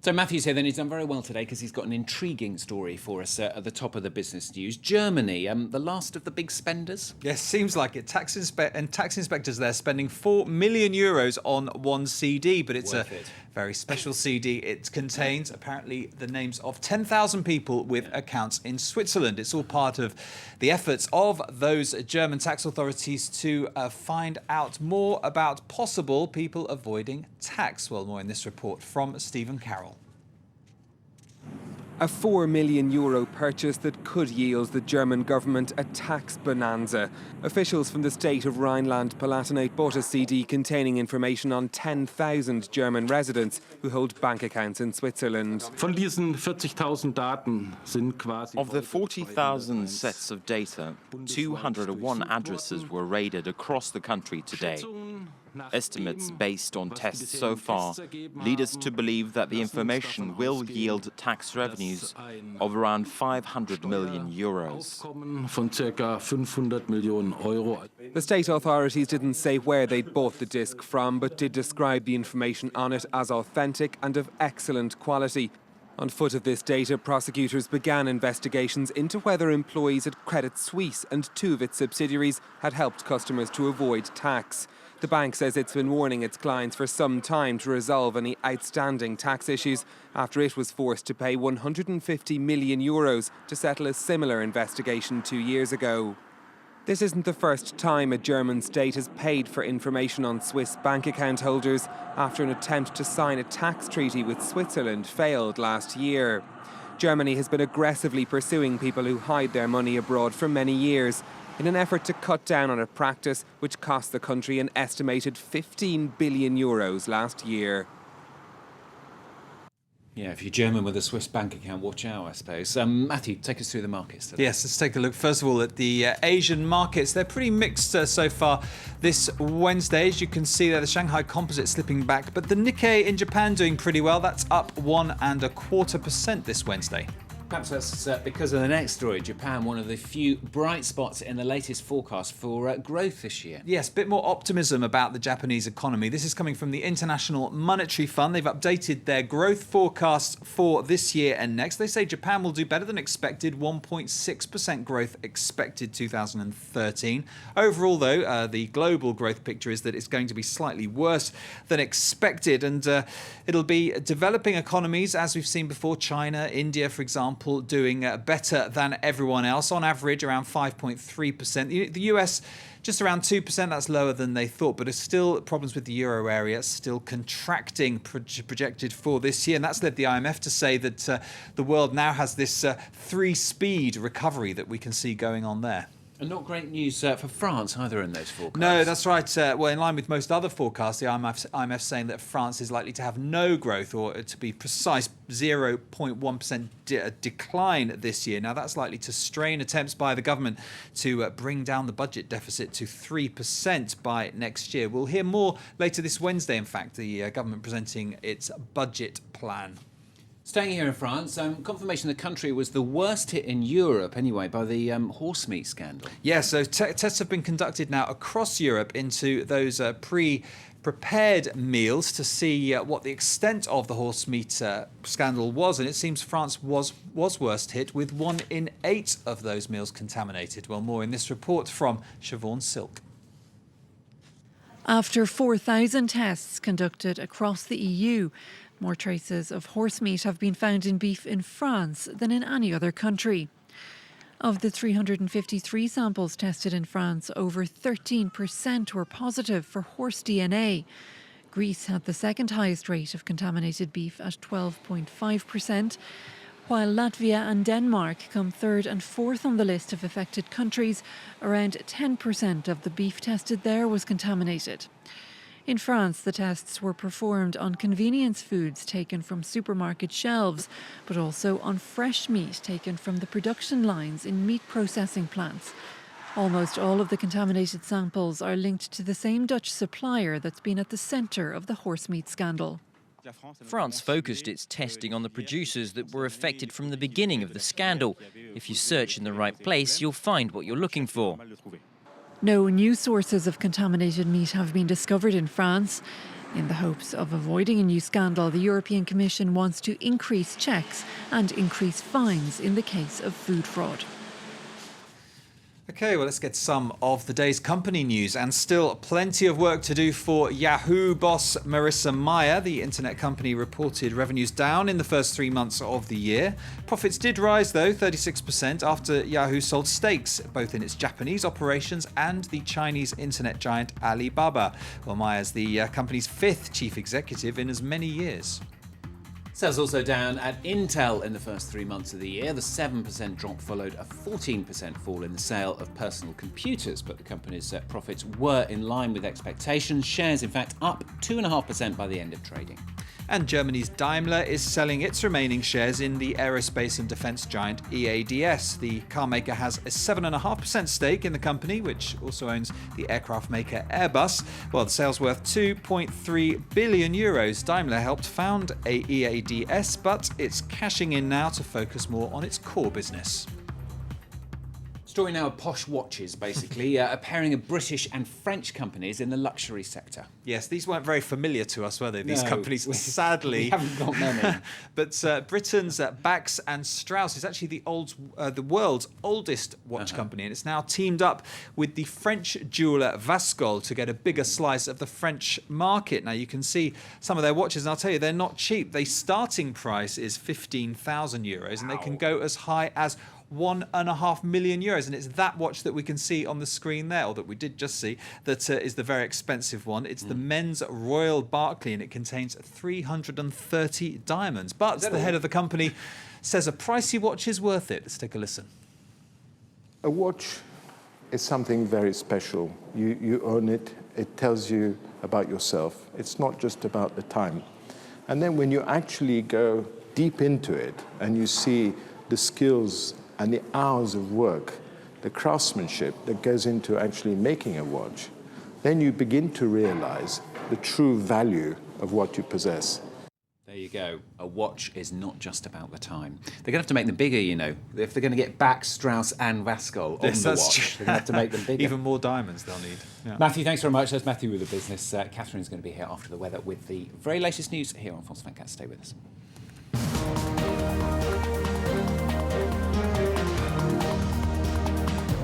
So Matthew's here then. He's done very well today because he's got an intriguing story for us at the top of the business news. Germany, the last of the big spenders? Yes, seems like it. Tax inspectors there spending €4 million on one CD, but it's a very special CD. It contains apparently the names of 10,000 people with accounts in Switzerland. It's all part of the efforts of those German tax authorities to find out more about possible people avoiding tax. Well, more in this report from Stephen Carroll. A €4 million purchase that could yield the German government a tax bonanza. Officials from the state of Rhineland Palatinate bought a CD containing information on 10,000 German residents who hold bank accounts in Switzerland. Of the 40,000 sets of data, 201 addresses were raided across the country today. Estimates based on tests so far lead us to believe that the information will yield tax revenues of around €500 million. The state authorities didn't say where they'd bought the disc from, but did describe the information on it as authentic and of excellent quality. On foot of this data, prosecutors began investigations into whether employees at Credit Suisse and two of its subsidiaries had helped customers to avoid tax. The bank says it's been warning its clients for some time to resolve any outstanding tax issues after it was forced to pay €150 million to settle a similar investigation 2 years ago. This isn't the first time a German state has paid for information on Swiss bank account holders after an attempt to sign a tax treaty with Switzerland failed last year. Germany has been aggressively pursuing people who hide their money abroad for many years in an effort to cut down on a practice which cost the country an estimated €15 billion last year. Yeah, if you're German with a Swiss bank account, watch out, I suppose. Matthew, take us through the markets today. Yes, let's take a look, first of all, at the Asian markets. They're pretty mixed so far this Wednesday. As you can see there, the Shanghai Composite slipping back, but the Nikkei in Japan doing pretty well. That's up 1.25% this Wednesday. Perhaps that's because of the next story. Japan, one of the few bright spots in the latest forecast for growth this year. Yes, a bit more optimism about the Japanese economy. This is coming from the International Monetary Fund. They've updated their growth forecast for this year and next. They say Japan will do better than expected, 1.6% growth expected 2013. Overall, though, the global growth picture is that it's going to be slightly worse than expected. And it'll be developing economies, as we've seen before, China, India, for example, doing better than everyone else, on average around 5.3%. The US just around 2%, that's lower than they thought, but there's still problems with the euro area, still contracting projected for this year. And that's led the IMF to say that the world now has this three-speed recovery that we can see going on there. And not great news for France either in those forecasts. No, that's right. Well, in line with most other forecasts, the IMF saying that France is likely to have no growth, or to be precise, 0.1% decline this year. Now, that's likely to strain attempts by the government to bring down the budget deficit to 3% by next year. We'll hear more later this Wednesday, in fact, the government presenting its budget plan. Staying here in France, confirmation the country was the worst hit in Europe, anyway, by the horsemeat scandal. Yes, so tests have been conducted now across Europe into those prepared meals to see what the extent of the horsemeat scandal was. And it seems France was worst hit, with 1 in 8 of those meals contaminated. Well, more in this report from Siobhan Silk. After 4,000 tests conducted across the EU, more traces of horsemeat have been found in beef in France than in any other country. Of the 353 samples tested in France, over 13% were positive for horse DNA. Greece had the second highest rate of contaminated beef at 12.5%, while Latvia and Denmark come third and fourth on the list of affected countries. Around 10% of the beef tested there was contaminated. In France, the tests were performed on convenience foods taken from supermarket shelves, but also on fresh meat taken from the production lines in meat processing plants. Almost all of the contaminated samples are linked to the same Dutch supplier that's been at the centre of the horsemeat scandal. France focused its testing on the producers that were affected from the beginning of the scandal. If you search in the right place, you'll find what you're looking for. No new sources of contaminated meat have been discovered in France. In the hopes of avoiding a new scandal, the European Commission wants to increase checks and increase fines in the case of food fraud. Okay, well, let's get some of the day's company news, and still plenty of work to do for Yahoo boss Marissa Mayer. The internet company reported revenues down in the first 3 months of the year. Profits did rise, though, 36% after Yahoo sold stakes both in its Japanese operations and the Chinese internet giant Alibaba. Well, Mayer's the company's 5th chief executive in as many years. Sales also down at Intel in the first 3 months of the year. The 7% drop followed a 14% fall in the sale of personal computers, but the company's profits were in line with expectations. Shares, in fact, up 2.5% by the end of trading. And Germany's Daimler is selling its remaining shares in the aerospace and defence giant EADS. The car maker has a 7.5% stake in the company, which also owns the aircraft maker Airbus. Well, the sale's worth €2.3 billion. Daimler helped found EADS, but it's cashing in now to focus more on its core business. Story now of Posh watches, basically, a pairing of British and French companies in the luxury sector. Yes, these weren't very familiar to us, were they? These No, companies, sadly. We haven't got many. But Britain's Bax and Strauss is actually the world's oldest watch company, and it's now teamed up with the French jeweller Waskoll to get a bigger slice of the French market. Now, you can see some of their watches, and I'll tell you, they're not cheap. The starting price is €15,000, and they can go as high as €1.5 million, and it's that watch that we can see on the screen there, or that we did just see, that is the very expensive one. It's the men's Royal Berkeley, and it contains 330 diamonds. But the head of the company says a pricey watch is worth it. Let's take a listen. A watch is something very special. You own it. It tells you about yourself. It's not just about the time. And then when you actually go deep into it and you see the skills and the hours of work, the craftsmanship that goes into actually making a watch, then you begin to realize the true value of what you possess. There you go. A watch is not just about the time. They're going to have to make them bigger, you know. If they're going to get Bax, Strauss and Waskoll on the watch, they're going to have to make them bigger. Even more diamonds they'll need. Yeah. Matthew, thanks very much. That's Matthew with the business. Catherine's going to be here after the weather with the very latest news here on False Fan Cat. Stay with us.